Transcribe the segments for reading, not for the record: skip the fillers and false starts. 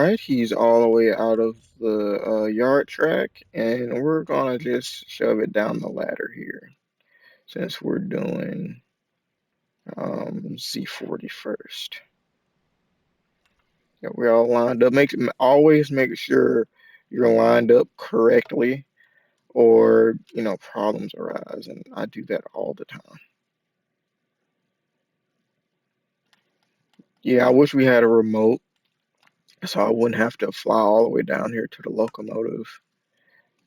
right, he's all the way out of the yard track, and we're gonna just shove it down the ladder here since we're doing Z40 first. Yeah, we're all lined up. Always make sure you're lined up correctly, or problems arise, and I do that all the time. Yeah, I wish we had a remote so I wouldn't have to fly all the way down here to the locomotive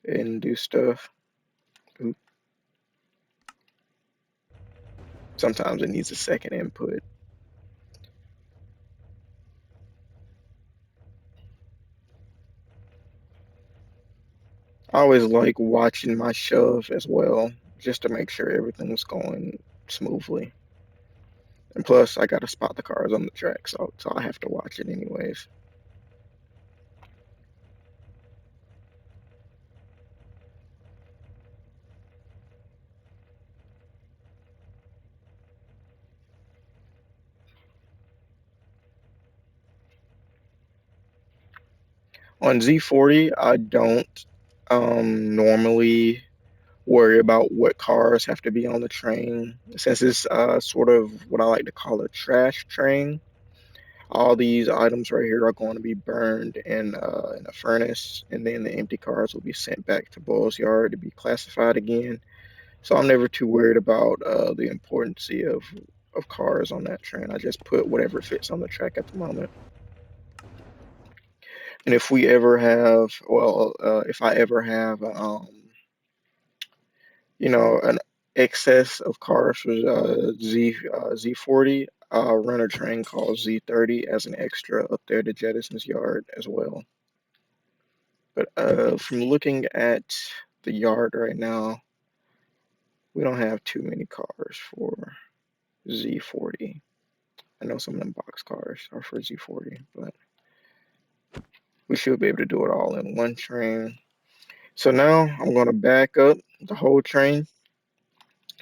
and do stuff. Oop, sometimes it needs a second input. I always like watching my shove as well, just to make sure everything's going smoothly. And plus, I gotta spot the cars on the track, so I have to watch it anyways. On Z40, I don't normally worry about what cars have to be on the train, since it's sort of what I like to call a trash train. All these items right here are going to be burned in a furnace, and then the empty cars will be sent back to Boyle's Yard to be classified again. So I'm never too worried about the importance of cars on that train. I just put whatever fits on the track at the moment. And if we ever have, well, if I ever have, an excess of cars for Z40, I'll run a train called Z30 as an extra up there to Jettison's Yard as well. But from looking at the yard right now, we don't have too many cars for Z40. I know some of them box cars are for Z40, but we should be able to do it all in one train. So now I'm going to back up the whole train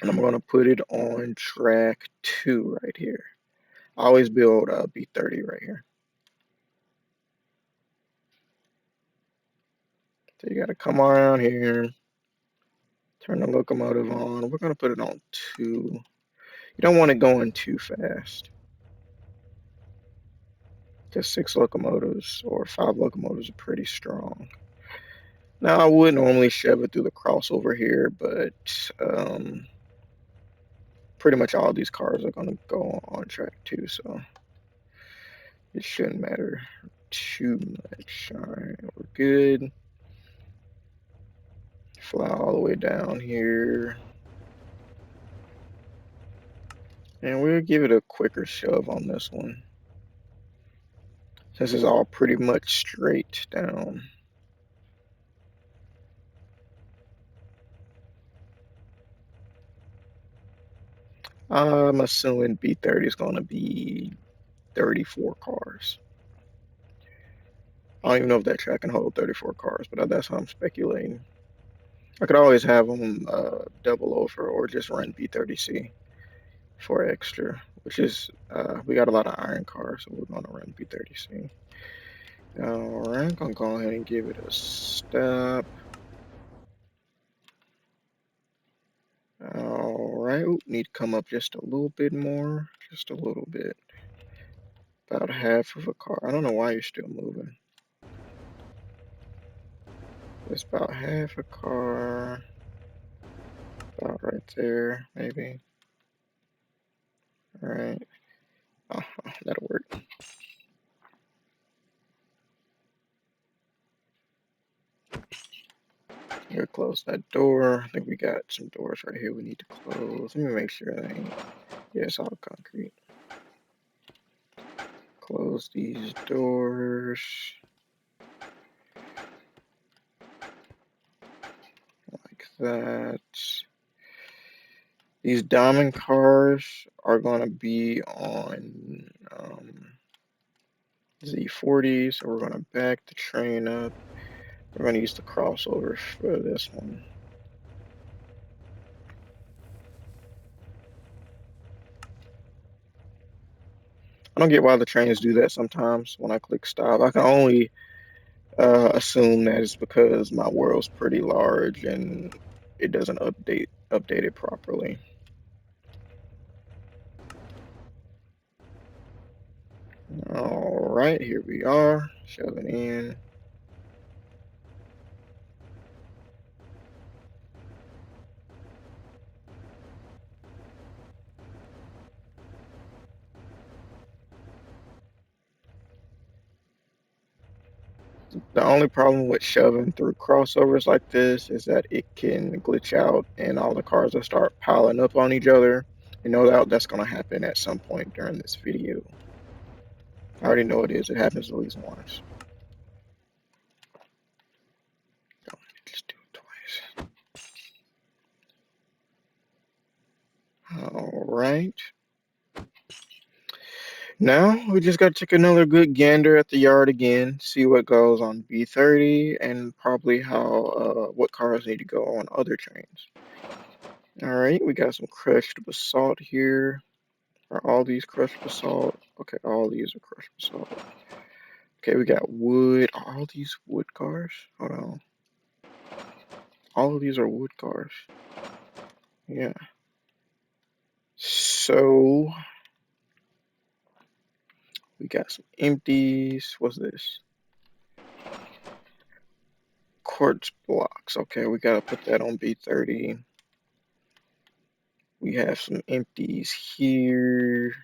and I'm going to put it on track 2 right here. I always build B30 right here. So you got to come around here, turn the locomotive on. We're going to put it on 2. You don't want it going too fast. Just 6 locomotives or 5 locomotives are pretty strong. Now, I would normally shove it through the crossover here, but pretty much all these cars are going to go on track 2, so it shouldn't matter too much. All right, we're good. Fly all the way down here. And we'll give it a quicker shove on this one, since it's all pretty much straight down. I'm assuming B30 is going to be 34 cars. I don't even know if that track can hold 34 cars, but that's how I'm speculating. I could always have them double over or just run B30C for extra, which is, we got a lot of iron cars, so we're going to run B30C. All right, I'm going to go ahead and give it a stop. All right, need to come up just a little bit more, just a little bit. About half of a car. I don't know why you're still moving. It's about half a car. About right there, maybe. All right. Oh, that'll work. Here, close that door. I think we got some doors right here we need to close. Let me make sure that ain't. Yeah, it's all concrete. Close these doors. Like that. These diamond cars are going to be on Z40, so we're going to back the train up. We're going to use the crossover for this one. I don't get why the trains do that sometimes when I click stop. I can only assume that it's because my world's pretty large and it doesn't update it properly. All right, here we are, shoving in. The only problem with shoving through crossovers like this is that it can glitch out and all the cars will start piling up on each other. You know that's going to happen at some point during this video. I already know it is. It happens at least once. Just do it twice. All right. Now we just got to take another good gander at the yard again, see what goes on B30 and probably how what cars need to go on other trains. All right, we got some crushed basalt here. Are all these crushed basalt? Okay, all these are crushed basalt. Okay, we got wood. Are all these wood cars? Hold on. All of these are wood cars. Yeah. So we got some empties. What's this? Quartz blocks. Okay, we gotta put that on B30. We have some empties here.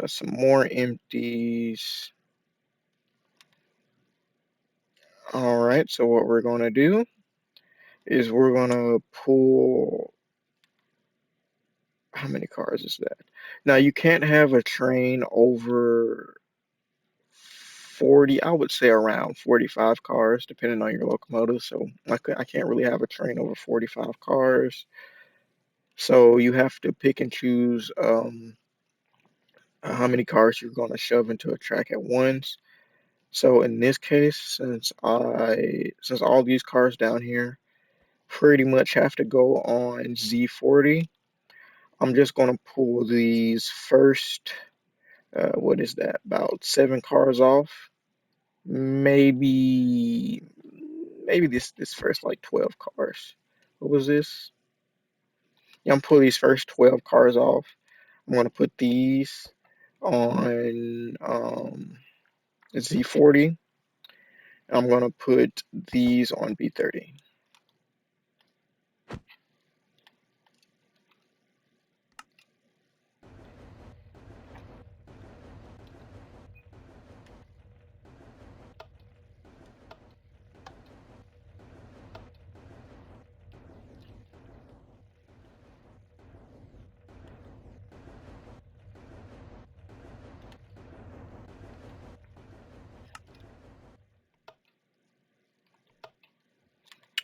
Some more empties. All right, so what we're gonna do is we're gonna pull. How many cars is that? Now you can't have a train over 40, I would say around 45 cars, depending on your locomotive. So I can't really have a train over 45 cars. So you have to pick and choose how many cars you're going to shove into a track at once. So in this case, since all these cars down here pretty much have to go on Z40, I'm just going to pull these first, what is that, about 7 cars off. Maybe this first like 12 cars. What was this? Yeah, I'm pulling these first 12 cars off. I'm going to put these on Z40. I'm going to put these on B30.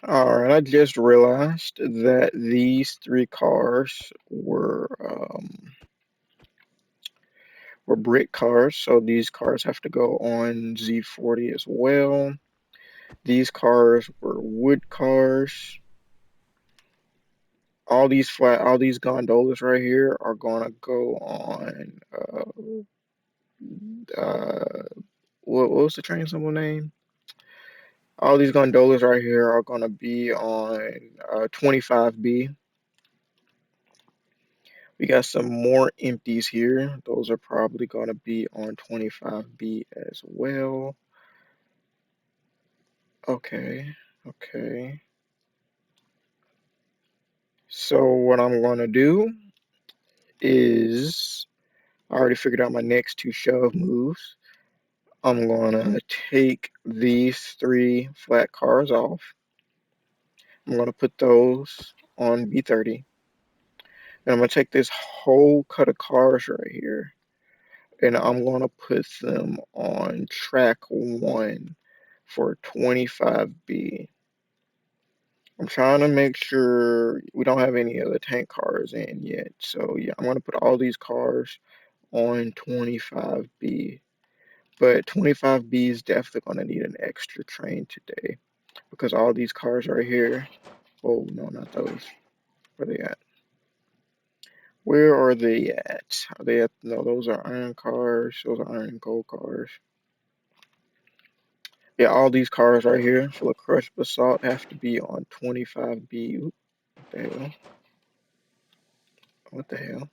All right, I just realized that these 3 cars were brick cars, so these cars have to go on Z40 as well. These cars were wood cars. All these gondolas right here are gonna go on. What was the train symbol name? All these gondolas right here are gonna be on 25B. We got some more empties here. Those are probably gonna be on 25B as well. Okay, okay. So what I'm gonna do is I already figured out my next 2 shove moves. I'm gonna take these 3 flat cars off. I'm gonna put those on B30. And I'm gonna take this whole cut of cars right here and I'm gonna put them on track 1 for 25B. I'm trying to make sure we don't have any other tank cars in yet. So yeah, I'm gonna put all these cars on 25B. But 25B is definitely gonna need an extra train today because all these cars right here. Oh no, not those. Where they at? Where are they at? Are they at? No, those are iron cars. Those are iron and gold cars. Yeah, all these cars right here full of crushed basalt have to be on 25B. Oop, what the hell? What the hell?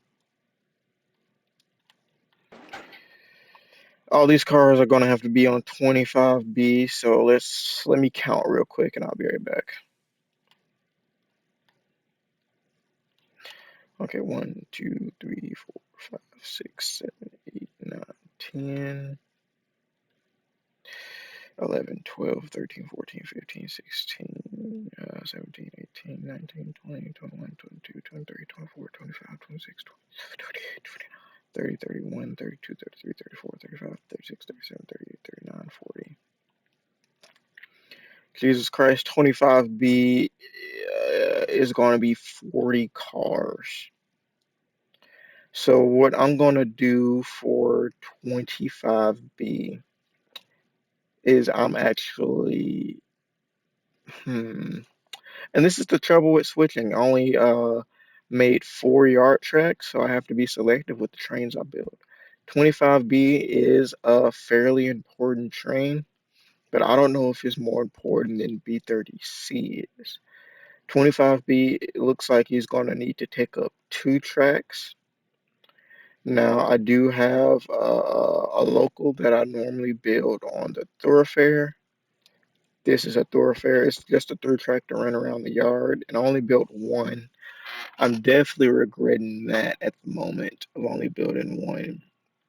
All these cars are gonna have to be on 25B. So let me count real quick and I'll be right back. Okay, 1, 2, 3, 4, 5, 6, 7, 8, 9, 10, 11, 12, 13, 14, 15, 16, 17, 18, 19, 20, 21, 22, 23, 24, 25, 26, 27, 28, 29, 30, 31, 32, 33, 34, 35, 36, 37, 38, 39, 40. Jesus Christ, 25B is going to be 40 cars. So what I'm going to do for 25B is I'm actually, and this is the trouble with switching. I only made 4 yard tracks, so I have to be selective with the trains I build. 25B is a fairly important train, but I don't know if it's more important than B30C is. 25B, it looks like he's going to need to take up 2 tracks. Now, I do have a local that I normally build on the thoroughfare. This is a thoroughfare. It's just a through track to run around the yard, and I only built one. I'm definitely regretting that at the moment of only building one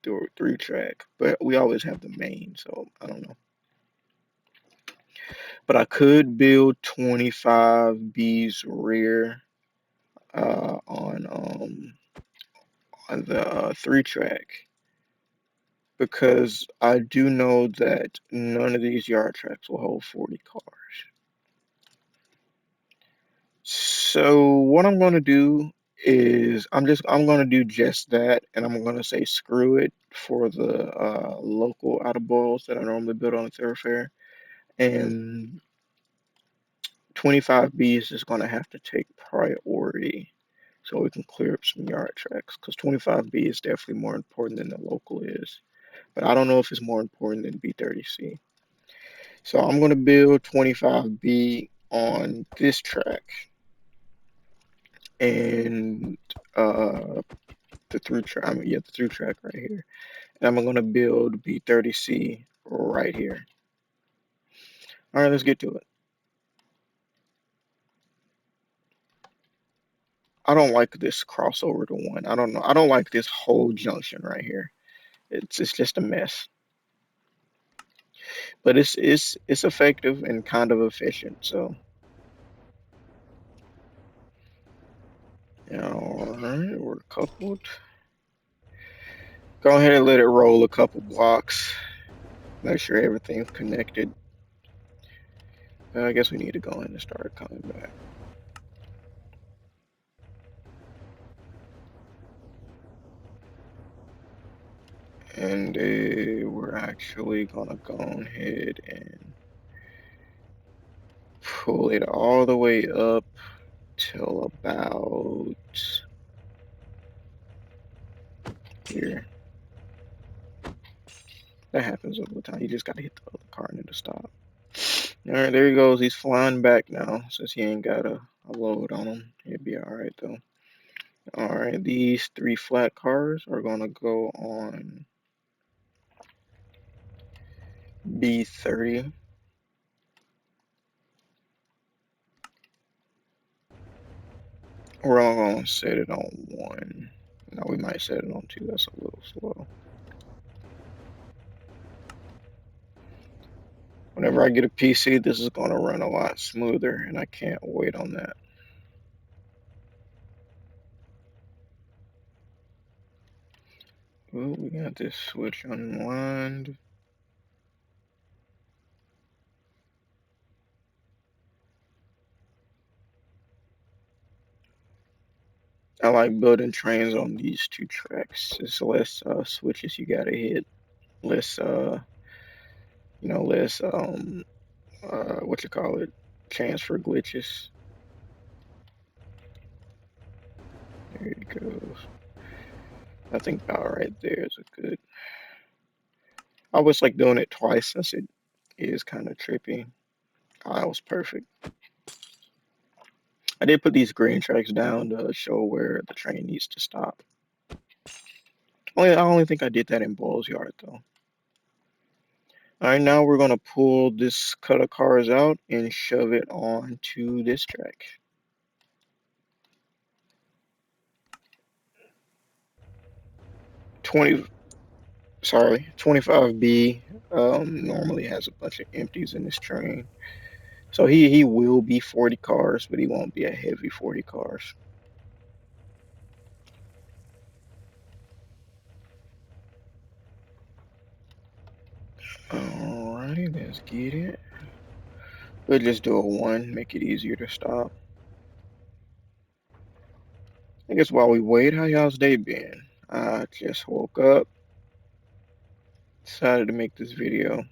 through track, but we always have the main, so I don't know. But I could build 25B's rear on the 3 track because I do know that none of these yard tracks will hold 40 cars. So what I'm going to do is I'm going to do just that, and I'm going to say screw it for the local out of boils that I normally build on a thoroughfare, and 25B is just going to have to take priority so we can clear up some yard tracks because 25B is definitely more important than the local is, but I don't know if it's more important than B30C. So I'm going to build 25B on this track and the through track. I mean, yeah, the through track right here. And I'm gonna build B30C right here. All right, let's get to it. I don't like this crossover to one. I don't know. I don't like this whole junction right here. It's just a mess. But it's effective and kind of efficient. So yeah, all right, we're coupled. Go ahead and let it roll a couple blocks. Make sure everything's connected. I guess we need to go in and start coming back. And we're actually gonna go ahead and pull it all the way up till about here. That happens all the time. You just gotta hit the other car and it'll stop. All right, there he goes. He's flying back now since he ain't got a load on him. He'll be all right though. All right, these 3 flat cars are gonna go on B30. We're all gonna set it on 1. No, we might set it on 2. That's a little slow. Whenever I get a PC, this is going to run a lot smoother, and I can't wait on that. Ooh, we got this switch unwind. I like building trains on these 2 tracks. It's less switches you gotta hit, less less what you call it, chance for glitches. There it goes. I think about right there is a good. I always like doing it twice since it is kind of trippy. Ah, that was perfect. I did put these green tracks down to show where the train needs to stop. I only think I did that in Bull's Yard though. All right, now we're gonna pull this cut of cars out and shove it onto this track. 20, sorry, 25B normally has a bunch of empties in this train. So he will be 40 cars, but he won't be a heavy 40 cars. Alrighty, let's get it. We'll just do a one, make it easier to stop. I guess while we wait, how y'all's day been? I just woke up, decided to make this video.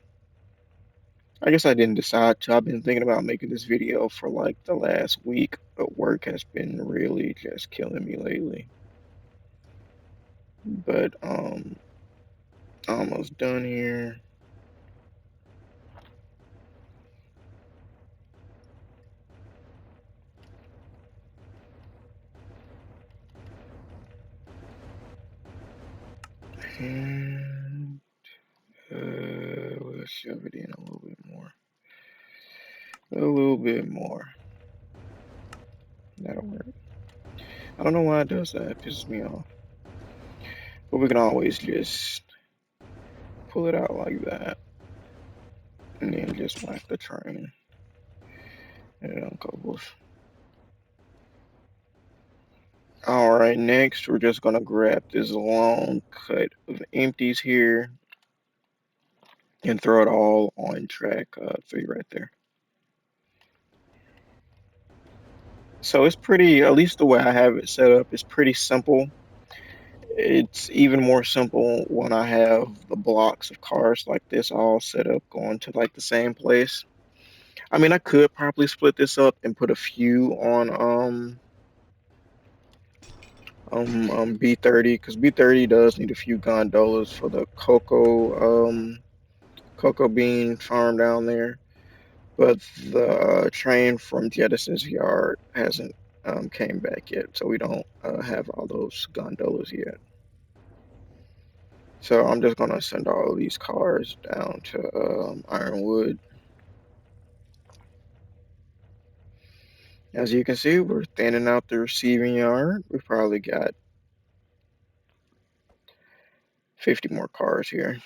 I guess I didn't decide to. I've been thinking about making this video for like the last week, but work has been really just killing me lately. But almost done here. And we'll shove it in a little bit more. A little bit more. That'll work. I don't know why it does that. It pisses me off. But we can always just pull it out like that. And then just whack the train. And it uncoupled. Alright, next we're just gonna grab this long cut of empties here and throw it all on track 3 right there. So it's pretty, at least the way I have it set up, is pretty simple. It's even more simple when I have the blocks of cars like this all set up going to like the same place. I mean, I could probably split this up and put a few on B30 because B30 does need a few gondolas for the cocoa bean farm down there. But the train from Jettison's yard hasn't came back yet, so we don't have all those gondolas yet. So I'm just gonna send all of these cars down to Ironwood. As you can see, we're thinning out the receiving yard. We've probably got 50 more cars here.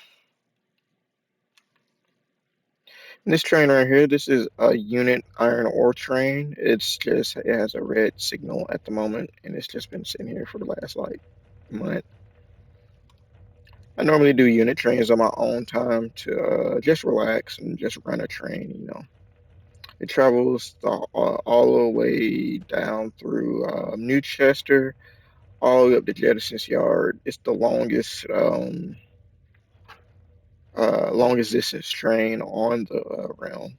And this train right here, this is a unit iron ore train. It has a red signal at the moment, and it's just been sitting here for the last like month. I normally do unit trains on my own time to just relax and just run a train. It travels all the way down through New Chester, all the way up to Jettison's Yard. It's the longest distance train on the realm.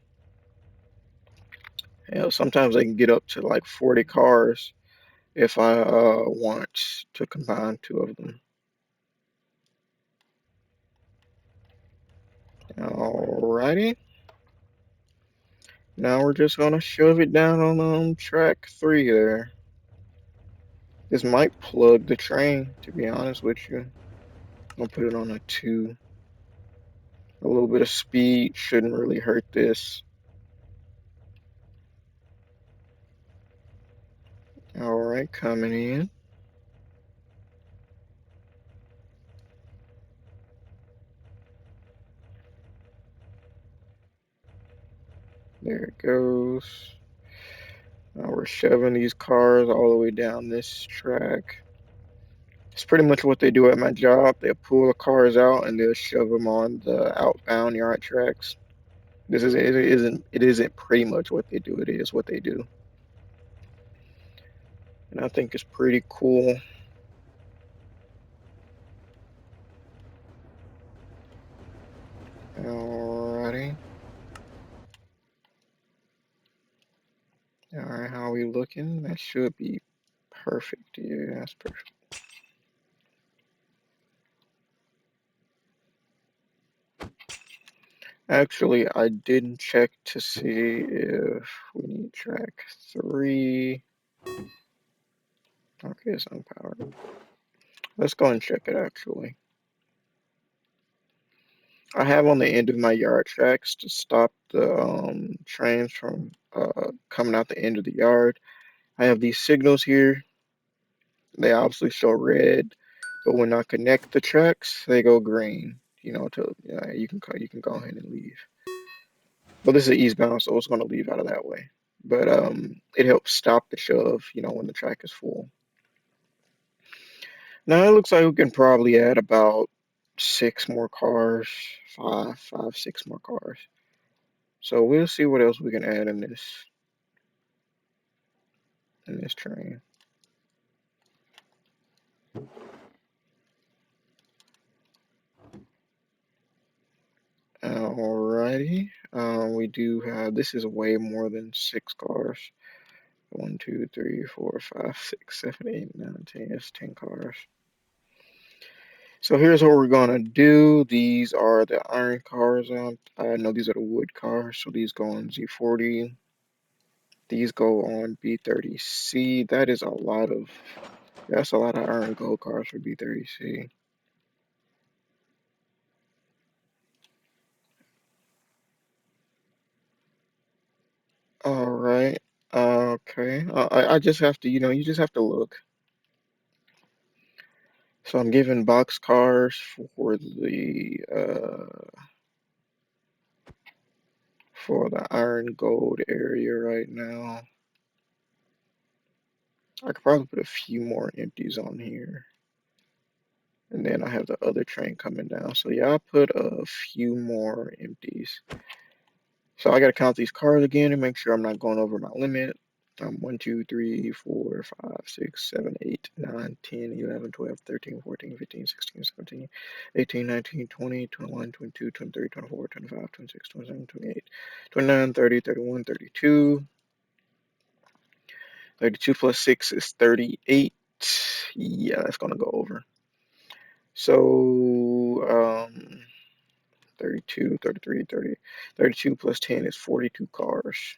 Sometimes I can get up to like 40 cars if I want to combine two of them. Alrighty. Now we're just gonna shove it down on track 3 there. This might plug the train, to be honest with you. I'll put it on a 2. A little bit of speed shouldn't really hurt this. Alright, coming in. There it goes. Now we're shoving these cars all the way down this track. It's pretty much what they do at my job. They'll pull the cars out and they'll shove them on the outbound yard tracks. It isn't pretty much what they do. It is what they do, and I think it's pretty cool. Alrighty. Alright, how are we looking? That should be perfect. Yeah, that's perfect. Actually, I didn't check to see if we need track 3. Okay, it's unpowered. Let's go and check it actually. I have on the end of my yard tracks to stop the trains from coming out the end of the yard. I have these signals here. They obviously show red, but when I connect the tracks, they go green. To you can go ahead and leave. Well, this is eastbound, so it's going to leave out of that way. But it helps stop the shove, when the track is full. Now it looks like we can probably add about 6 more cars, five, 6 more cars. So we'll see what else we can add in this train. Alrighty. We do have, this is way more than 6 cars. 1, 2, 3, 4, 5, 6, 7, 8, 9, 10. It's 10 cars. So here's what we're gonna do. These are the iron cars. No, these are the wood cars. So these go on Z40. These go on B30C. That's a lot of iron gold cars for B30C. All right. Okay. I just have to, you just have to look. So I'm giving box cars for the iron gold area right now. I could probably put a few more empties on here. And then I have the other train coming down. So yeah, I put a few more empties. So I gotta count these cars again and make sure I'm not going over my limit. 1, 2, 3, 4, 5, 6, 7, 8, 9, 10, 11, 12, 13, 14, 15, 16, 17, 18, 19, 20, 21, 22, 23, 24, 25, 26, 27, 28, 29, 30, 31, 32. 32 plus 6 is 38. Yeah, that's gonna go over. So 32, 33, 30, 32 plus 10 is 42 cars.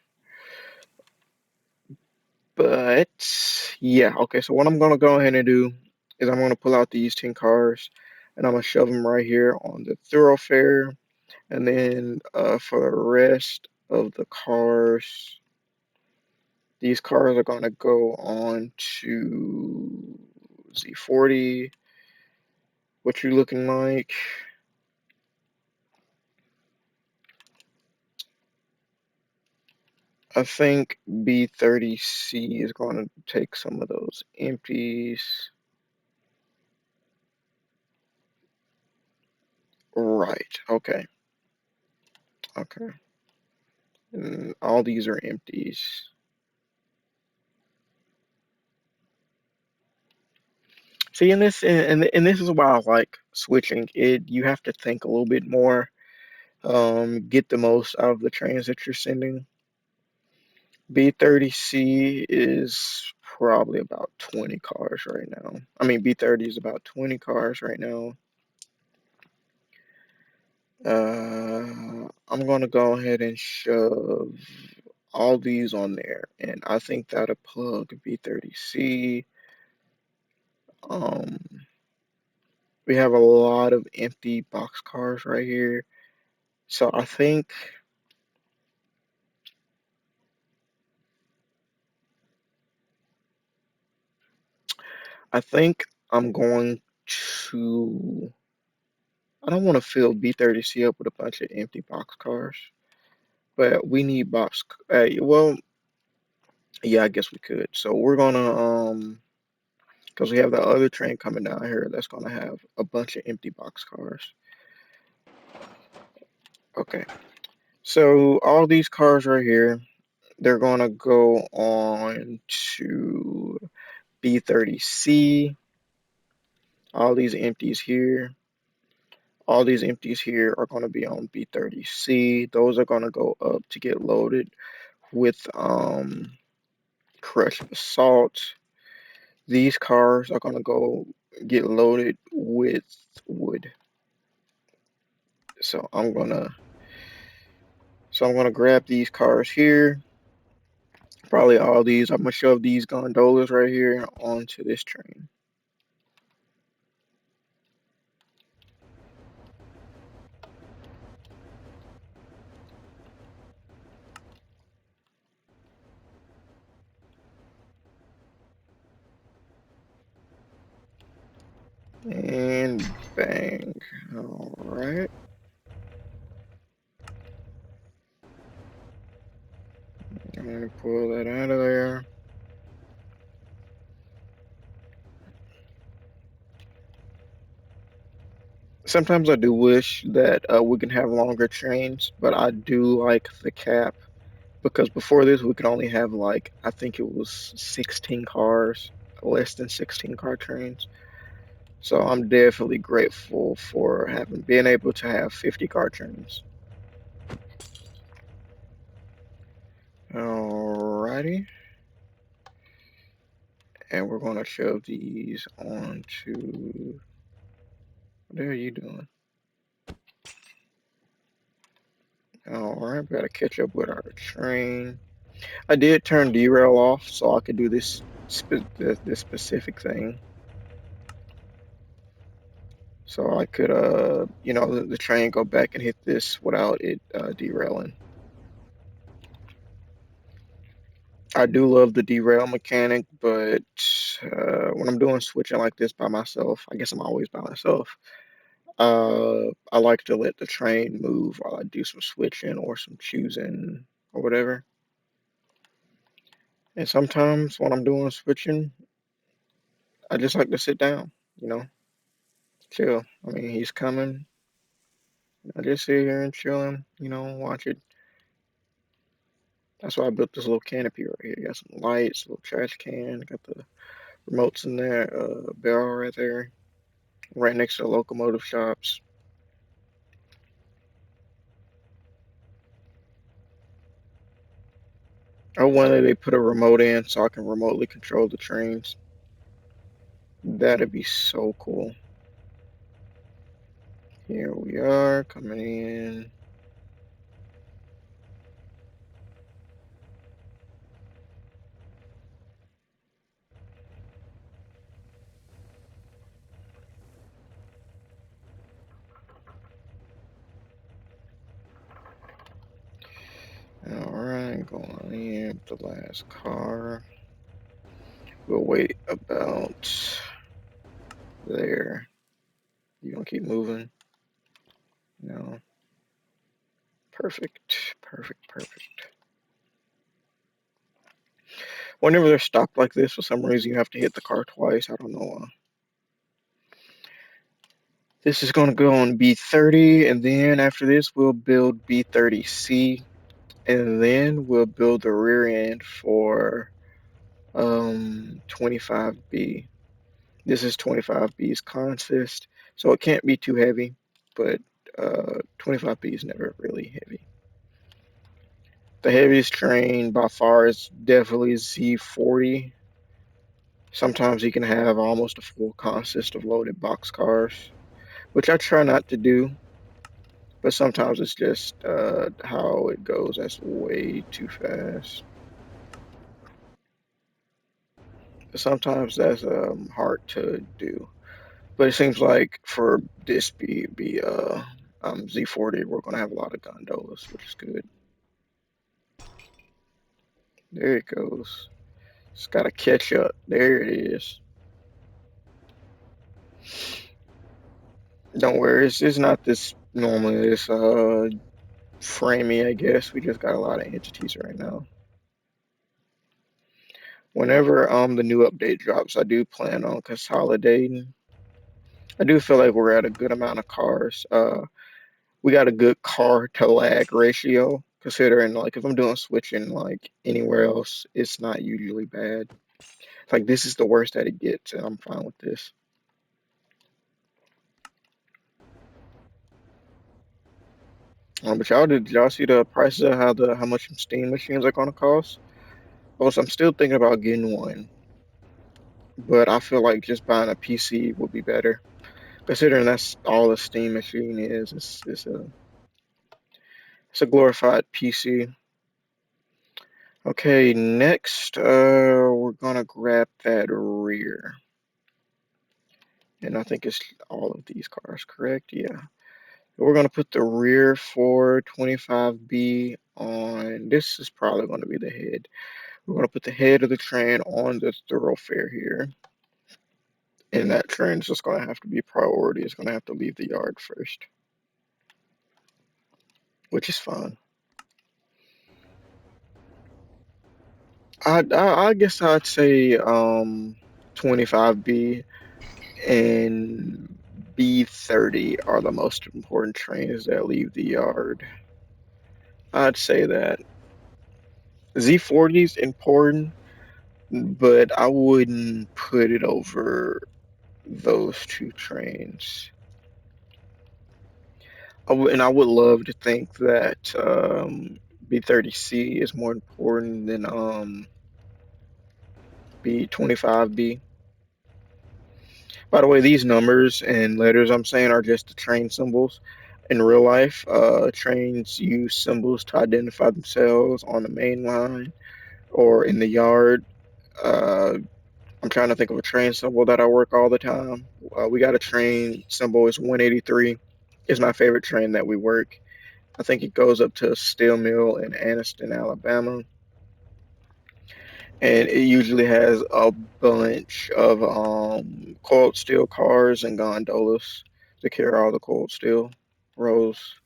But yeah, okay, so what I'm gonna go ahead and do is I'm gonna pull out these 10 cars and I'm gonna shove them right here on the thoroughfare. And then for the rest of the cars, these cars are gonna go on to Z40. What you looking like? I think B30C is going to take some of those empties. Right. Okay. Okay. And all these are empties. See, and this is why I like switching. You have to think a little bit more. Get the most out of the trains that you're sending. B30C is probably about 20 cars right now. I mean, B30 is about 20 cars right now. I'm gonna go ahead and shove all these on there, and I think that'll plug B30C. Um, we have a lot of empty box cars right here, so I think I'm going to. I don't want to fill B30C up with a bunch of empty box cars, but we need box. Well, yeah, I guess we could. So we're gonna because we have the other train coming down here that's going to have a bunch of empty box cars. Okay, so all these cars right here, they're going to go on to B30C. All these empties here, all these empties here are going to be on B30C. Those are going to go up to get loaded with crushed basalt. These cars are going to go get loaded with wood. So I'm gonna So I'm gonna grab these cars here. Probably all these. I'm gonna shove these gondolas right here onto this train. And bang. All right. I'm gonna pull that out of there. Sometimes I do wish that we can have longer trains, but I do like the cap because before this we could only have like I think it was 16 cars, less than 16 car trains. So I'm definitely grateful for having been able to have 50 car trains. Alrighty, and we're gonna shove these onto. What are you doing? Alright, gotta catch up with our train. I did turn derail off so I could do this specific thing. So I could the train go back and hit this without it derailing. I do love the derail mechanic, but when I'm doing switching like this by myself, I guess I'm always by myself. I like to let the train move while I do some switching or some choosing or whatever. And sometimes when I'm doing switching, I just like to sit down, chill. I mean, he's coming. I just sit here and chill and, watch it. That's why I built this little canopy right here. Got some lights, little trash can, got the remotes in there, barrel right there, right next to the locomotive shops. I wanted they put a remote in so I can remotely control the trains. That'd be so cool. Here we are coming in. All right, going in with the last car. We'll wait about there. You gonna keep moving? No. Perfect. Perfect. Perfect. Whenever they're stopped like this, for some reason you have to hit the car twice. I don't know why. This is going to go on B30, and then after this, we'll build B30C, and then we'll build the rear end for 25B. This is 25B's consist, so it can't be too heavy, but 25B is never really heavy. The heaviest train by far is definitely Z40. Sometimes you can have almost a full consist of loaded box cars, which I try not to do, but sometimes it's just how it goes. That's way too fast. Sometimes that's hard to do. But it seems like for this Z40, we're gonna have a lot of gondolas, which is good. There it goes. It's gotta catch up. There it is. Don't worry, it's not this normally this framey, I guess. We just got a lot of entities right now. Whenever the new update drops, I do plan on consolidating. I do feel like we're at a good amount of cars. We got a good car to lag ratio, considering like if I'm doing switching like anywhere else, it's not usually bad. Like this is the worst that it gets, and I'm fine with this. But did y'all see the prices of how much Steam machines are gonna cost? Also, I'm still thinking about getting one, but I feel like just buying a PC would be better, considering that's all a Steam machine is. It's a It's a glorified PC. Okay, next, we're gonna grab that rear. And I think it's all of these cars, correct? Yeah. We're gonna put the rear 425B on. This is probably gonna be the head. We're gonna put the head of the train on the thoroughfare here. And that train's just gonna have to be priority. It's gonna have to leave the yard first, which is fine. I guess I'd say 25B and B30 are the most important trains that leave the yard. I'd say that Z40 is important, but I wouldn't put it over those two trains. And I would love to think that B30C is more important than B25B. By the way, these numbers and letters I'm saying are just the train symbols. In real life, trains use symbols to identify themselves on the main line or in the yard. Uh, I'm trying to think of a train symbol that I work all the time. We got a train symbol. It's 183. It's my favorite train that we work. I think it goes up to a steel mill in Anniston, Alabama, and it usually has a bunch of coiled steel cars and gondolas to carry all the coiled steel rolls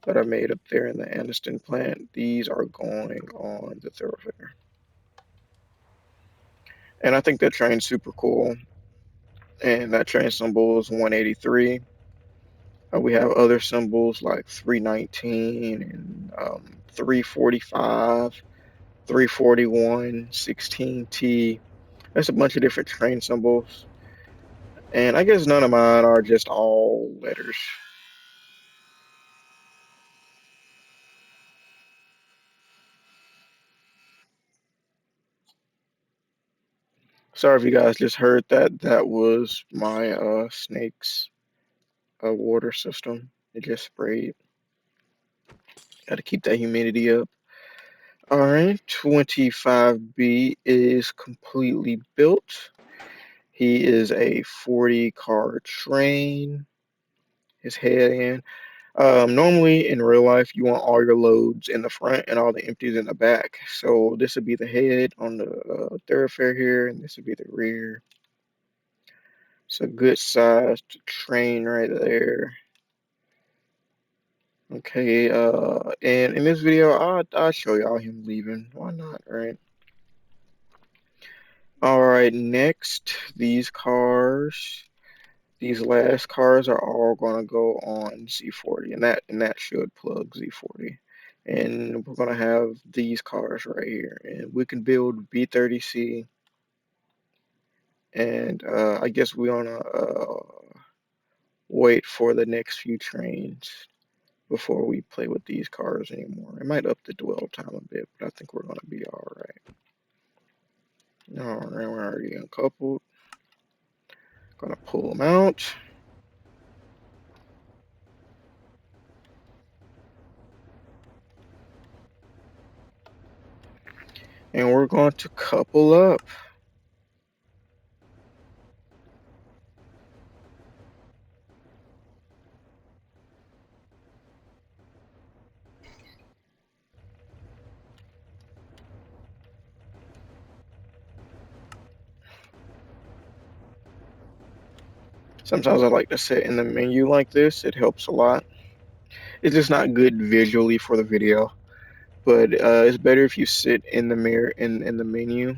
that are made up there in the Anniston plant. These are going on the thoroughfare, and I think that train's super cool. And that train symbol is 183. We have other symbols like 319 and 345, 341, 16T. There's a bunch of different train symbols. And I guess none of mine are just all letters. Sorry if you guys just heard that. That was my snake's water system. It just sprayed. Got to keep that humidity up. All right, 25B is completely built. He is a 40 car train. His head in. Normally in real life, you want all your loads in the front and all the empties in the back. So this would be the head on the thoroughfare here, and this would be the rear. It's a good sized train right there. Okay, and in this video, I'll show y'all him leaving. Why not, right? All right, next, these cars. These last cars are all gonna go on Z40, and that should plug Z40. And we're gonna have these cars right here, and we can build B30C. And I guess we wanna wait for the next few trains before we play with these cars anymore. It might up the dwell time a bit, but I think we're gonna be all right. All right, we're already uncoupled. Gonna pull them out. And we're going to couple up. Sometimes I like to sit in the menu like this. It helps a lot. It's just not good visually for the video, but it's better if you sit in the mirror in the menu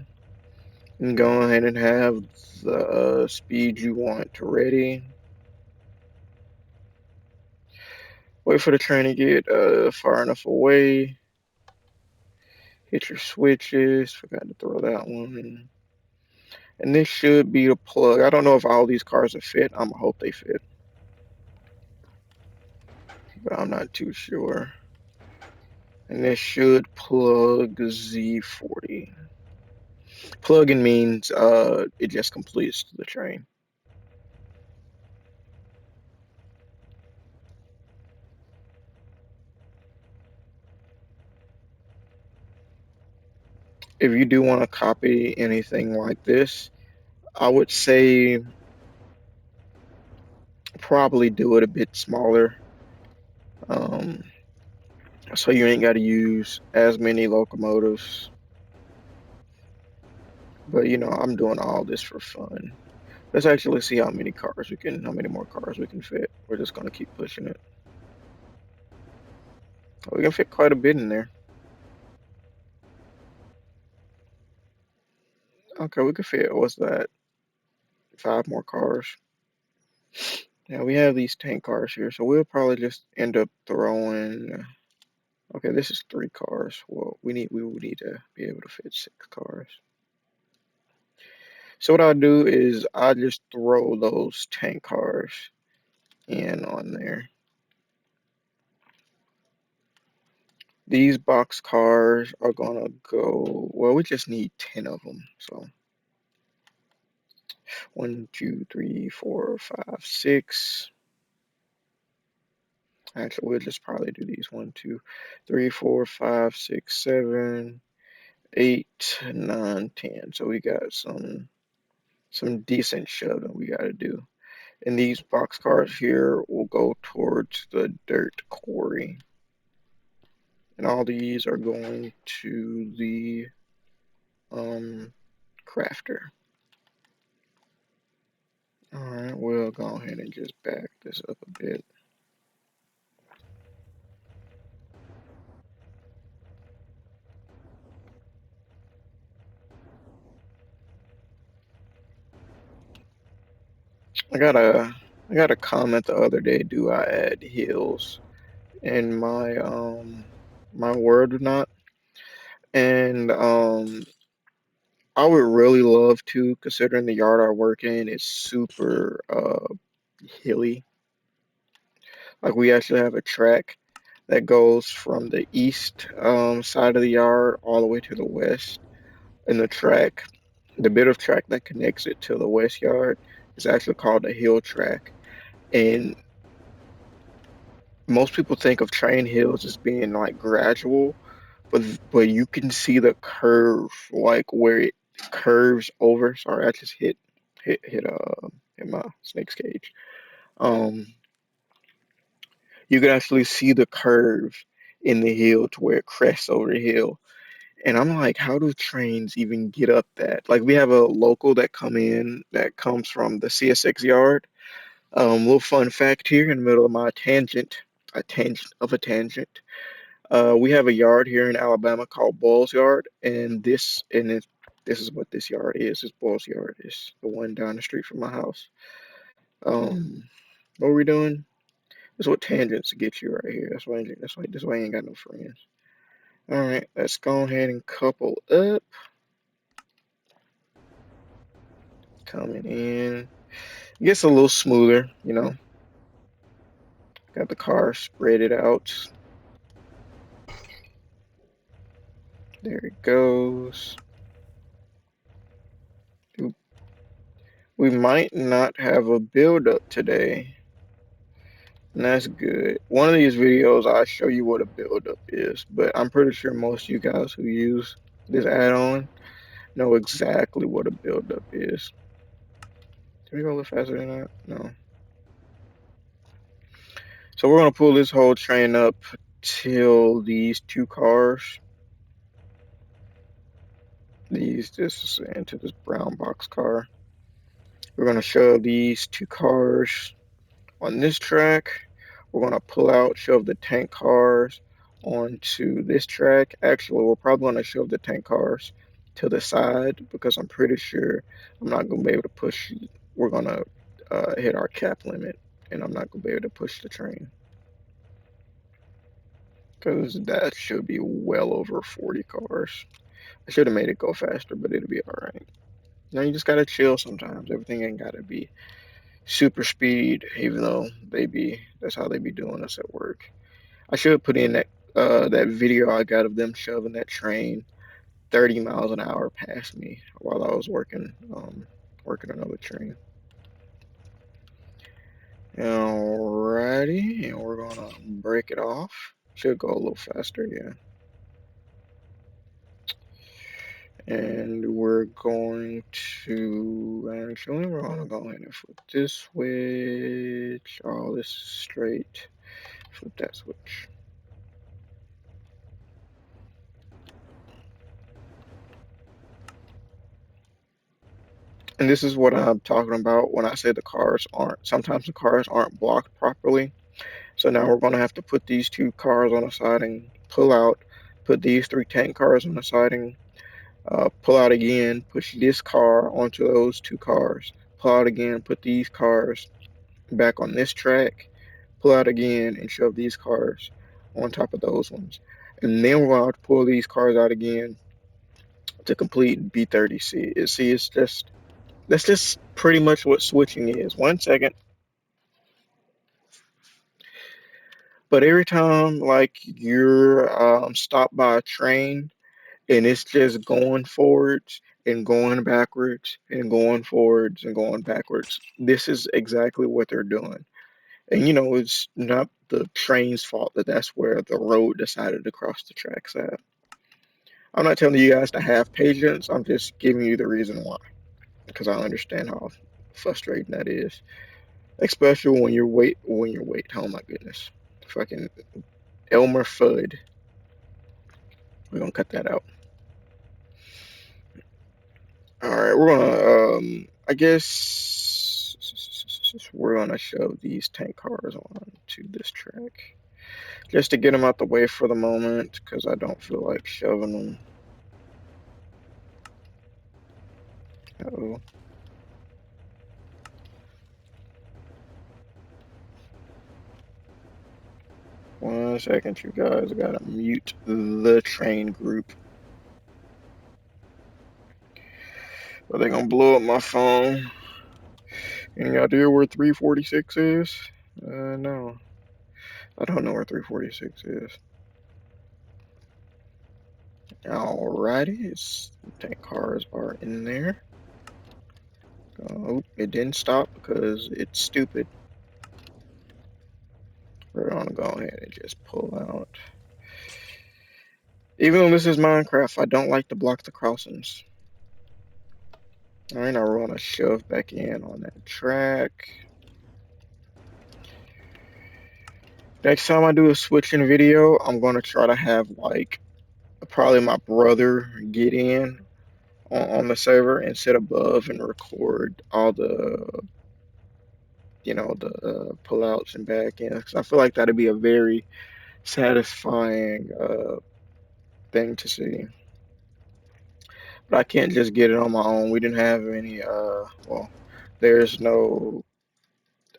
and go ahead and have the speed you want to ready. Wait for the train to get far enough away. Hit your switches. Forgot to throw that one. And this should be the plug. I don't know if all these cars will fit. I'm gonna hope they fit, but I'm not too sure. And this should plug Z40. Plug-in means it just completes the train. if you do want to copy anything like this, I would say probably do it a bit smaller. Um, so you ain't got to use as many locomotives. But I'm doing all this for fun. Let's actually see how many more cars we can fit. We're just gonna keep pushing it. We can fit quite a bit in there. Okay, we could fit, what's that? 5 more cars. Yeah, we have these tank cars here, so we'll probably just end up throwing. Okay, this is 3 cars. Well, we will need to be able to fit 6 cars. So what I'll do is I'll just throw those tank cars in on there. These box cars are gonna go, well, we just need 10 of them. So 1, 2, 3, 4, 5, 6. Actually, we'll just probably do these 1, 2, 3, 4, 5, 6, 7, 8, 9, 10. So we got some decent shoving we gotta do. And these box cars here will go towards the dirt quarry. And all these are going to the crafter. Alright, we'll go ahead and just back this up a bit. I got a comment the other day, do I add hills in my word or not? And I would really love to, considering the yard I work in is super hilly. Like we actually have a track that goes from the east side of the yard all the way to the west. And the bit of track that connects it to the west yard is actually called the hill track. And most people think of train hills as being like gradual, but you can see the curve, like where it curves over. Sorry, I just hit my snake's cage. Um, you can actually see the curve in the hill to where it crests over the hill. And I'm like, how do trains even get up that? Like we have a local that comes from the CSX yard. Little fun fact here in the middle of my tangent, a tangent of a tangent. We have a yard here in Alabama called Boyle's Yard, and this is what this yard is. This Boyle's Yard is the one down the street from my house. Um, what are we doing? This is what tangents get you right here. That's why I ain't got no friends. All right, let's go ahead and couple up. Coming in. It gets a little smoother. Got the car spread it out. There it goes. We might not have a build up today. And that's good. One of these videos, I'll show you what a buildup is, but I'm pretty sure most of you guys who use this add-on know exactly what a buildup is. Can we go a little faster than that? No. So we're gonna pull this whole train up till these 2 cars. This is into this brown box car. We're gonna shove these 2 cars on this track. We're gonna pull out, shove the tank cars onto this track. Actually, we're probably gonna shove the tank cars to the side because I'm pretty sure I'm not gonna be able to push. We're gonna hit our cap limit, and I'm not gonna be able to push the train because that should be well over 40 cars. I should have made it go faster, but it'll be all right. You just gotta chill sometimes. Everything ain't gotta be super speed, even though that's how they be doing us at work. I should put in that video I got of them shoving that train 30 miles an hour past me while I was working another train. Alrighty, and we're gonna break it off. Should go a little faster, yeah. And we're going to, actually, we're gonna go ahead and flip this switch. All this straight. Flip that switch. And this is what I'm talking about when I say sometimes the cars aren't blocked properly. So now we're gonna have to put these two cars on the siding, pull out, put these three tank cars on the siding, pull out again, push this car onto those two cars, pull out again, put these cars back on this track, pull out again, and shove these cars on top of those ones. And then we're going to pull these cars out again to complete B30C. See, that's just pretty much what switching is. 1 second. But every time, like, you're stopped by a train and it's just going forwards and going backwards and going forwards and going backwards, this is exactly what they're doing. And it's not the train's fault that that's where the road decided to cross the tracks at. I'm not telling you guys to have patience. I'm just giving you the reason why, because I understand how frustrating that is, especially when you're wait. Oh my goodness, fucking Elmer Fudd. We're gonna cut that out. All right, we're gonna. I guess we're gonna shove these tank cars on to this track just to get them out the way for the moment, because I don't feel like shoving them. Oh, 1 second, you guys. I gotta mute the train group. Are they gonna blow up my phone? Any idea where 346 is? No. I don't know where 346 is. Alrighty, tank cars are in there. Oh, it didn't stop because it's stupid. We're gonna go ahead and just pull out. Even though this is Minecraft, I don't like to block the crossings. Alright, now we're gonna shove back in on that track. Next time I do a switching video, I'm gonna try to have like probably my brother get in on the server and sit above and record all the pullouts and back ends. 'Cause I feel like that'd be a very satisfying thing to see. But I can't just get it on my own. We didn't have any. Well, there's no.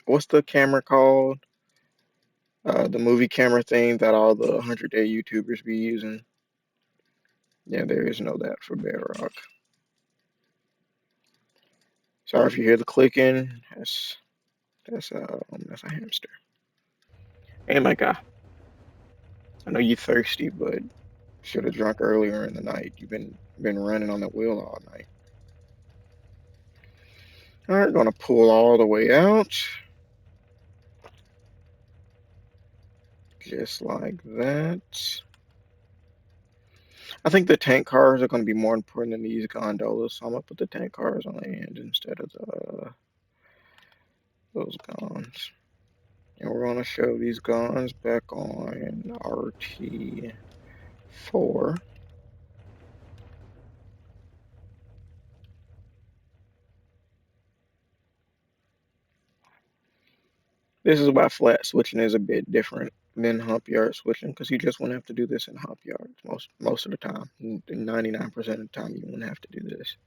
What's the camera called? The movie camera thing that all the 100-day YouTubers be using. Yeah, there is no that for Bedrock. Sorry if you hear the clicking. That's a hamster. Hey, my guy. I know you're thirsty, but should have drunk earlier in the night. You've been running on the wheel all night. All right, gonna pull all the way out, just like that. I think the tank cars are gonna be more important than these gondolas, so I'm gonna put the tank cars on the end instead of those guns. And we're gonna show these guns back on RT4. This is why flat switching is a bit different than hump yard switching, because you just wouldn't have to do this in hump yards most of the time. 99% of the time, you wouldn't have to do this.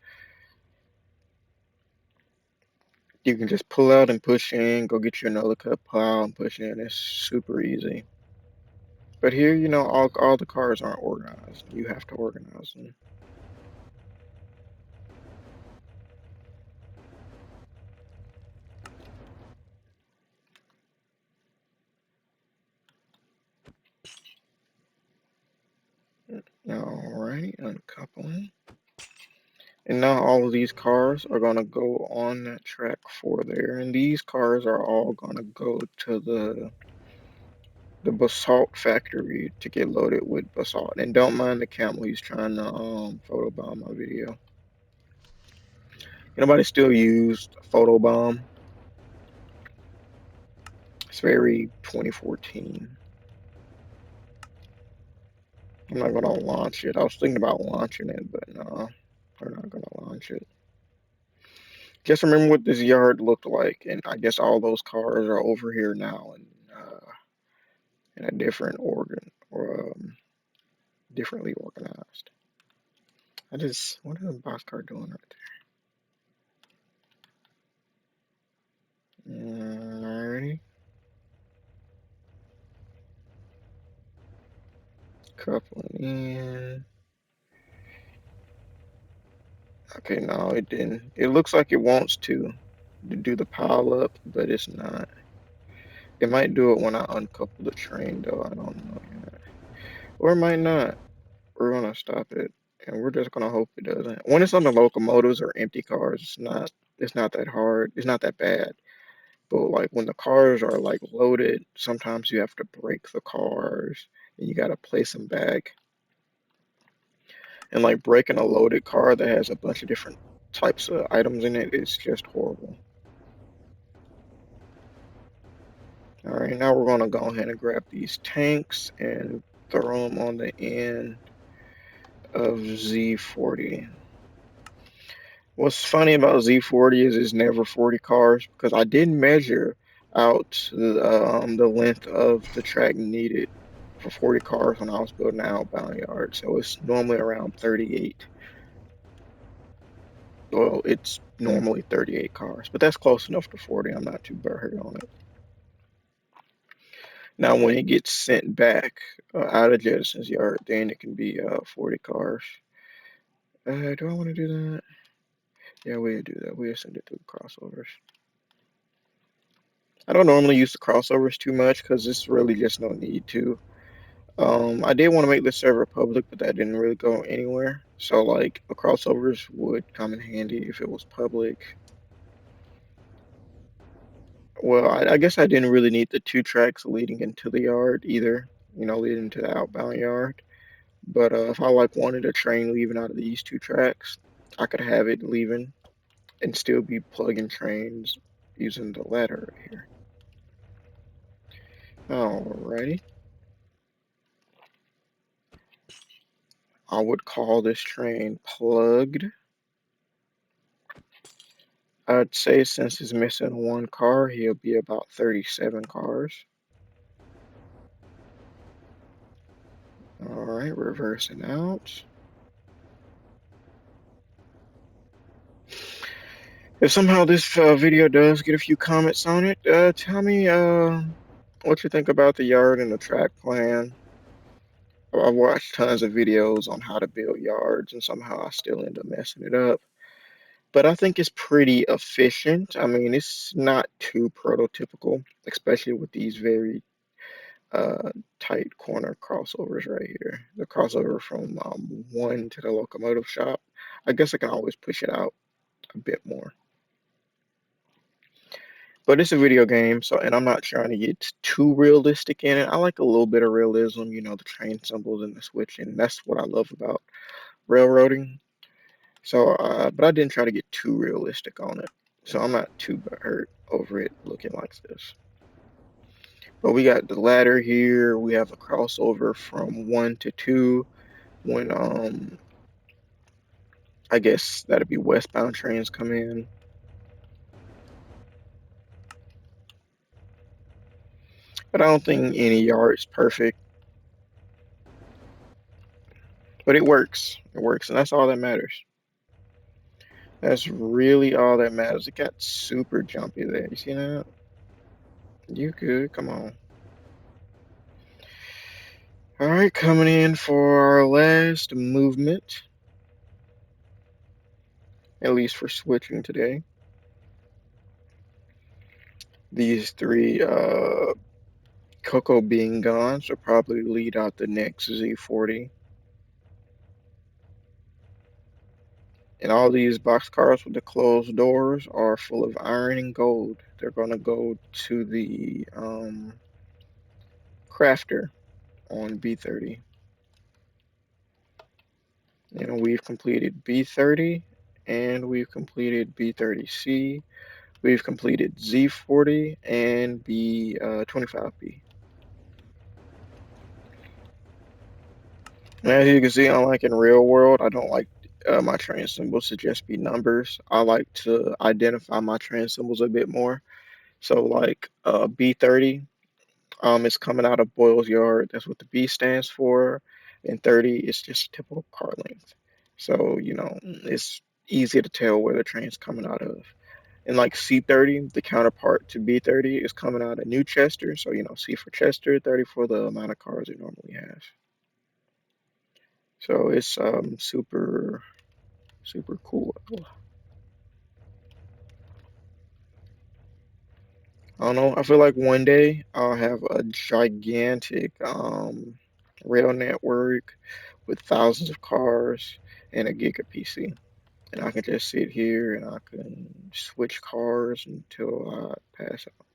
You can just pull out and push in, go get you another cut, pull out and push in. It's super easy. But here, all the cars aren't organized. You have to organize them. Alright, uncoupling. And now all of these cars are gonna go on that track for there. And these cars are all gonna go to the basalt factory to get loaded with basalt. And don't mind the camel, he's trying to photobomb my video. Anybody still use photobomb? It's very 2014. I'm not gonna launch it. I was thinking about launching it, but no, we're not gonna launch it. Just remember what this yard looked like, and I guess all those cars are over here now in a different organ or differently organized. What is the boxcar doing right there? Alrighty, coupling in. Okay, no, it didn't. It looks like it wants to do the pile up, but it's not. It might do it when I uncouple the train, though. I don't know yet. Or it might not. We're gonna stop it, and we're just gonna hope it doesn't. When it's on the locomotives or empty cars, it's not that hard. It's not that bad. But like when the cars are like loaded, sometimes you have to break the cars and you gotta place them back. And like breaking a loaded car that has a bunch of different types of items in it is just horrible. All right, now we're gonna go ahead and grab these tanks and throw them on the end of Z40. What's funny about Z40 is it's never 40 cars because I did measure out the length of the track needed for 40 cars when I was building an outbound yard. So it's normally around 38. Well, it's normally 38 cars, but that's close enough to 40. I'm not too butthurt on it. Now, when it gets sent back out of Jettison's yard, then it can be 40 cars. Do I want to do that? Yeah, we'll do that. We'll send it through crossovers. I don't normally use the crossovers too much because there's really just no need to. I did want to make the server public, but that didn't really go anywhere. So like the crossovers would come in handy if it was public. Well, I guess I didn't really need the two tracks leading into the yard either, leading to the outbound yard. But if I like wanted a train leaving out of these two tracks, I could have it leaving and still be plugging trains using the ladder right here. Alrighty. I would call this train plugged. I'd say since he's missing one car, he'll be about 37 cars. Alright, reversing out. If somehow this video does get a few comments on it, tell me what you think about the yard and the track plan. I've watched tons of videos on how to build yards, and somehow I still end up messing it up. But I think it's pretty efficient. I mean, it's not too prototypical, especially with these very uh, tight corner crossovers right here. The crossover from one to the locomotive shop. I guess I can always push it out a bit more. But it's a video game, so and I'm not trying to get too realistic in it. I like a little bit of realism, the train symbols and the switching. That's what I love about railroading. So, but I didn't try to get too realistic on it. So I'm not too hurt over it looking like this. But we got the ladder here. We have a crossover from 1 to 2 when I guess that'd be westbound trains come in. But I don't think any yard's perfect. But it works. It works, and that's all that matters. That's really all that matters. It got super jumpy there. You see that? You good? Come on. All right, coming in for our last movement, at least for switching today. These three cocoa bean guns will probably lead out the next Z40. And all these boxcars with the closed doors are full of iron and gold. They're gonna go to the Crafter on B30. And we've completed B30 and we've completed B30C. We've completed Z40 and B25B. And as you can see, unlike in real world, I don't like my train symbols to just be numbers. I like to identify my train symbols a bit more. So like B30, it's coming out of Boyle's Yard. That's what the B stands for. And 30 is just typical car length. So, it's easy to tell where the train's coming out of. And like C30, the counterpart to B30 is coming out of New Chester. So, C for Chester, 30 for the amount of cars it normally has. So it's super, super cool. I don't know. I feel like one day I'll have a gigantic rail network with thousands of cars and a Giga PC. And I can just sit here and I can switch cars until I pass out.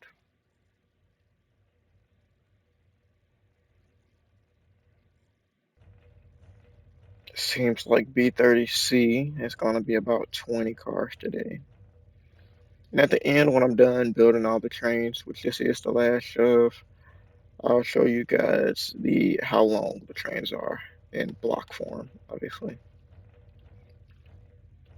Seems like B30C is going to be about 20 cars today. And at the end, when I'm done building all the trains, which this is the last shove, I'll show you guys the how long the trains are in block form, obviously.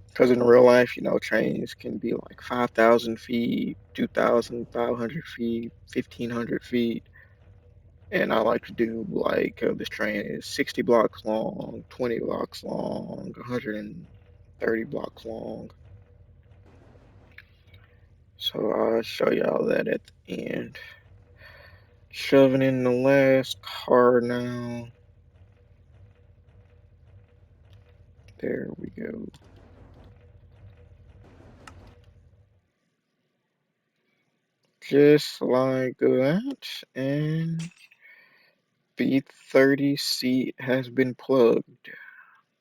Because in real life, trains can be like 5,000 feet, 2,500 feet, 1,500 feet. And I like to do like this train is 60 blocks long, 20 blocks long, 130 blocks long. So I'll show y'all that at the end. Shoving in the last car now. There we go. Just like that. And B30C has been plugged.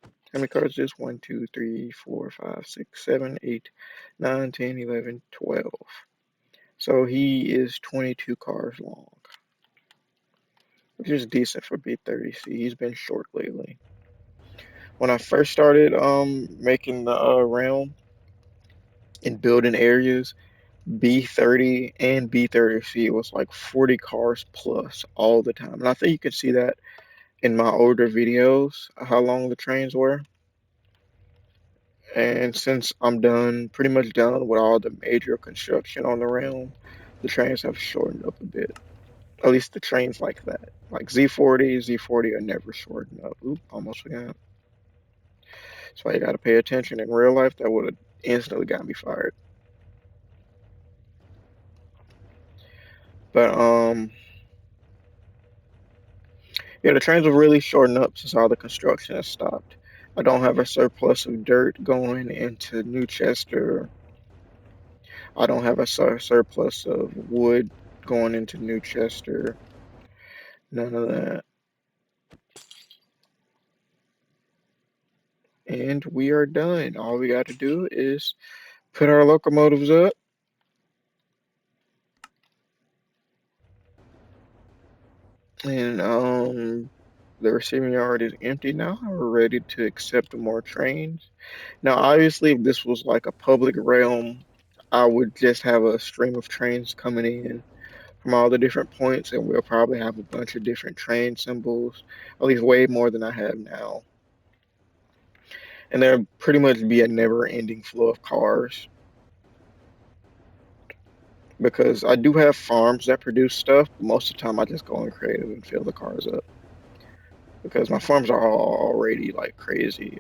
How many cards is this? 1, 2, 3, 4, 5, 6, 7, 8, 9, 10, 11, 12. So he is 22 cars long, which is decent for B30C. He's been short lately. When I first started making the realm and building areas, B30 and B30C was like 40 cars plus all the time. And I think you can see that in my older videos, how long the trains were. And since I'm done, pretty much done with all the major construction on the realm, the trains have shortened up a bit. At least the trains like that. Like Z40 are never shortened up. Oop, almost forgot. That's why you gotta pay attention. In real life, that would have instantly got me fired. But yeah, the trains have really shortened up since all the construction has stopped. I don't have a surplus of dirt going into New Chester. I don't have a surplus of wood going into New Chester. None of that. And we are done. All we got to do is put our locomotives up. And the receiving yard is empty now. We're ready to accept more trains. Now, obviously, if this was like a public realm, I would just have a stream of trains coming in from all the different points, and we'll probably have a bunch of different train symbols, at least way more than I have now. And there'll pretty much be a never-ending flow of cars because I do have farms that produce stuff, but most of the time I just go in creative and fill the cars up because my farms are all already like crazy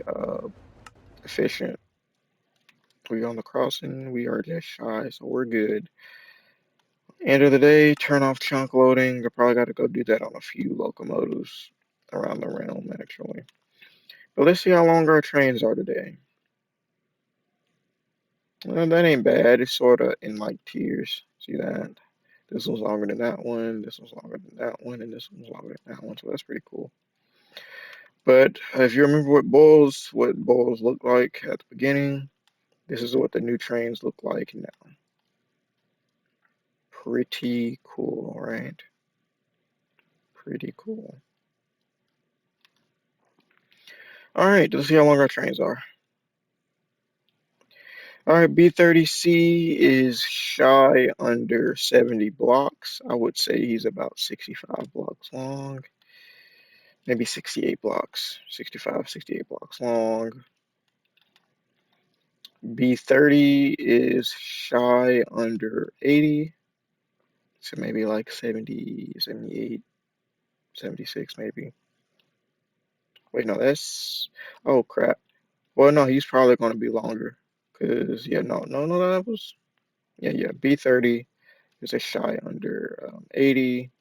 efficient. We on the crossing, we are just shy, so we're good. End of the day, turn off chunk loading. I probably got to go do that on a few locomotives around the realm, actually. But let's see how long our trains are today. Well, that ain't bad. It's sort of in like tiers. See that? This one's longer than that one. This one's longer than that one, and this one's longer than that one. So that's pretty cool. But if you remember what Bowls looked like at the beginning, this is what the new trains look like now. Pretty cool, right? Pretty cool. All right, let's see how long our trains are. All right, B30C is shy under 70 blocks. I would say he's about 65 blocks long, maybe 68 blocks, 65, 68 blocks long. B30 is shy under 80, so maybe like 70, 78, 76 maybe. Wait, no, that's, oh crap. Well, no, he's probably going to be longer. Because, yeah, no, that was, yeah, B30 is a shy under 80.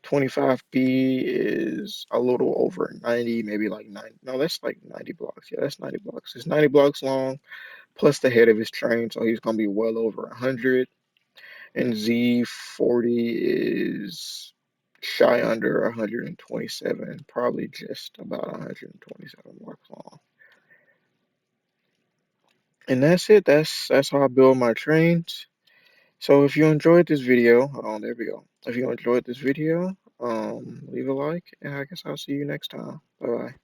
25B is a little over 90, maybe like 90. No, that's like 90 blocks. Yeah, that's 90 blocks. It's 90 blocks long, plus the head of his train, so he's going to be well over 100. And Z40 is shy under 127, probably just about 127 blocks long. And that's it. That's how I build my trains. So if you enjoyed this video, oh, there we go. If you enjoyed this video, leave a like, and I guess I'll see you next time. Bye bye.